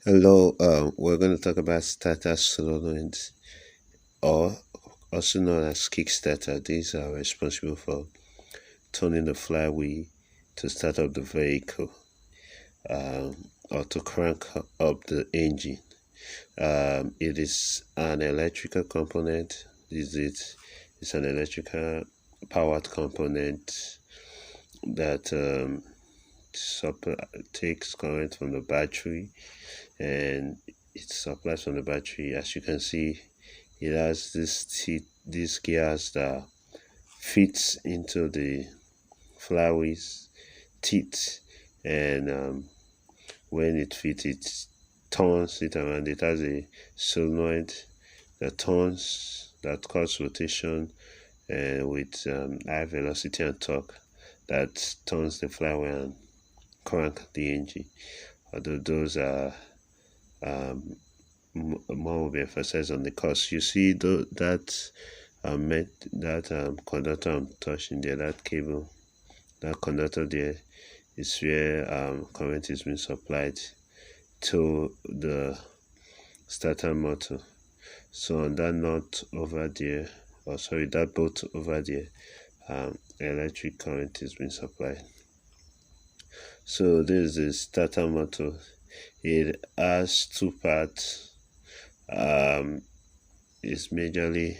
Hello, we're going to talk about starter solenoids, or also known as kickstarter. These are responsible for turning the flywheel to start up the vehicle, or to crank up the engine. It is an electrical component. It's an electrical powered component that supply, takes current from the battery, and it supplies from the battery. As you can see, it has these gears that fits into the flywheel's teeth, and when it fits, it turns it around. It has a solenoid that causes rotation with high velocity and torque that turns the flywheel and crank the engine. Although those are more will be emphasized on the cost. You see that conductor I'm touching there, that cable, that conductor there is where current is being supplied to the starter motor. So on that nut over there, or sorry, that bolt over there, electric current is being supplied. So this is the starter motor. It has two parts. It's majorly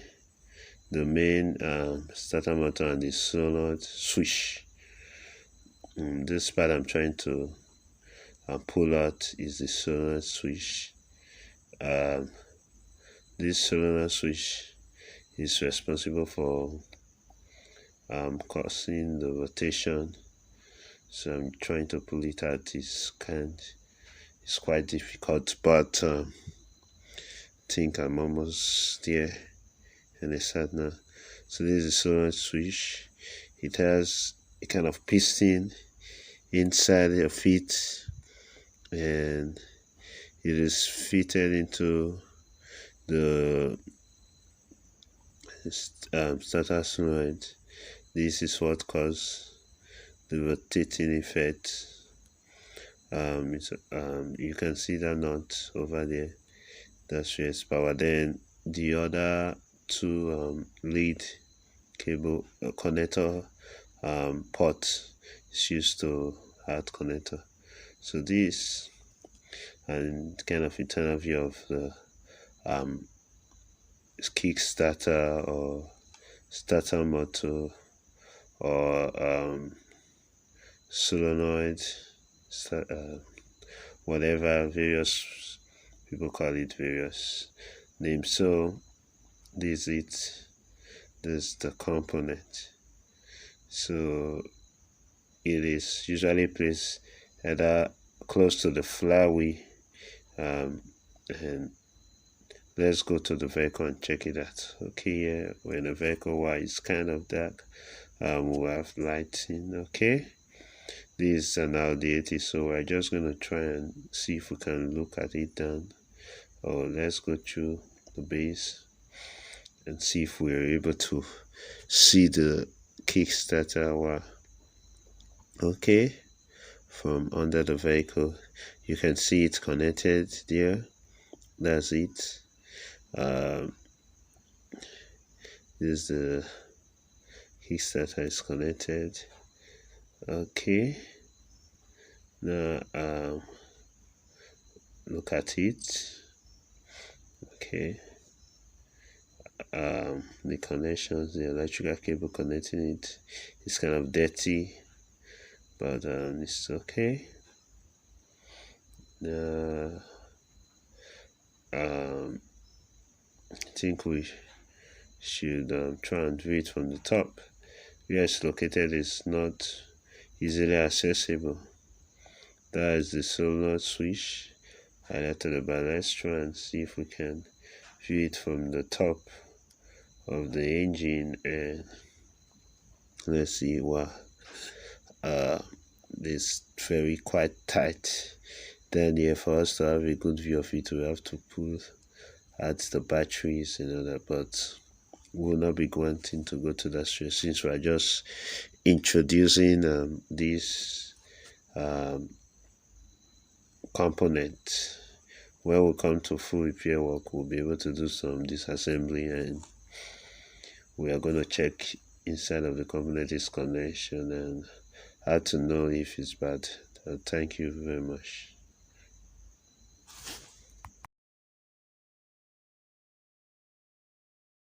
the main starter motor and the solenoid switch. This part I'm trying to pull out is the solenoid switch. This solenoid switch is responsible for causing the rotation. So I'm trying to pull it out. It's quite difficult, but I think I'm almost there, and I start now. So this is the solenoid switch. It has a kind of piston inside of it, and it is fitted into the starter solenoid. This is what causes the rotating effect. You can see that knot over there. That's where it's power. Then the other two lead cable connector port is used to add connector. So this and kind of internal view of the kickstarter or starter motor or solenoid, whatever, various people call it various names. So this is it. This is the component. So it is usually placed either close to the flywheel, and let's go to the vehicle and check it out. Okay, yeah, we're in the vehicle. Why it's kind of dark. We have lighting. Okay, this is an Audi 80, so we're just gonna try and see if we can look at it down. Or let's go through the base and see if we're able to see the kickstarter. Wow. Okay, from under the vehicle, you can see it's connected there. That's it. This is the kickstarter is connected. Okay, now look at it. Okay, the connections, the electrical cable connecting it is kind of dirty, but it's okay. I think we should try and view it from the top. Where it's located is not easily accessible. That is the solenoid switch highlighted by. Let's try and see if we can view it from the top of the engine, and let's see what this very quite tight. Then here, for us to have a good view of it, we have to pull out the batteries and all that, but we'll not be wanting to go to that straight since we're just introducing this component when we come to full repair work, we'll be able to do some disassembly, and we are going to check inside of the component disconnection and how to know if it's bad. Thank you very much.